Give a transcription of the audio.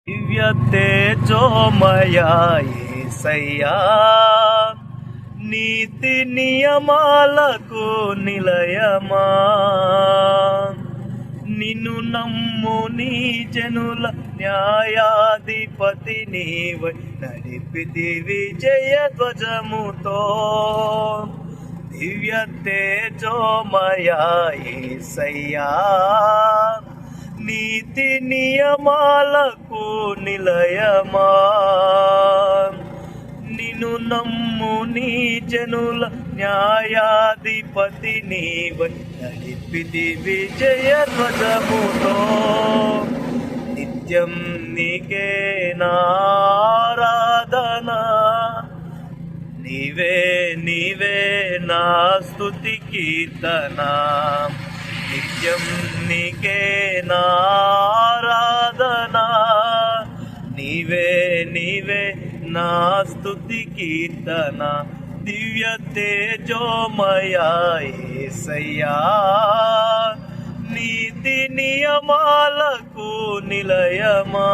దివ్య తేజోమయ యేసయ్యా, నీతి నియమాలకు నిలయమా, నిన్ను నమ్ము నీ జనుల న్యాయాధిపతి నీవై నడిపితి విజయ ధ్వజముతో. దివ్య తేజోమయ యేసయ్యా, నీతి నియమాలకు నిలయమా, నిన్ను నమ్ము నీ జనుల న్యాయాధిపతి నీవై నడిపితి విజయ ధ్వజముతో. నిత్యం నీకే నారాధన, నీవే నీవే నా స్తుతి కీర్తన. నిత్యం నీకే నారాధన, నీవే నీవే నా స్తుతి కీర్తన. దివ్య తేజోమయ యేసయ్యా, నీతి నియమాలకు నిలయమా.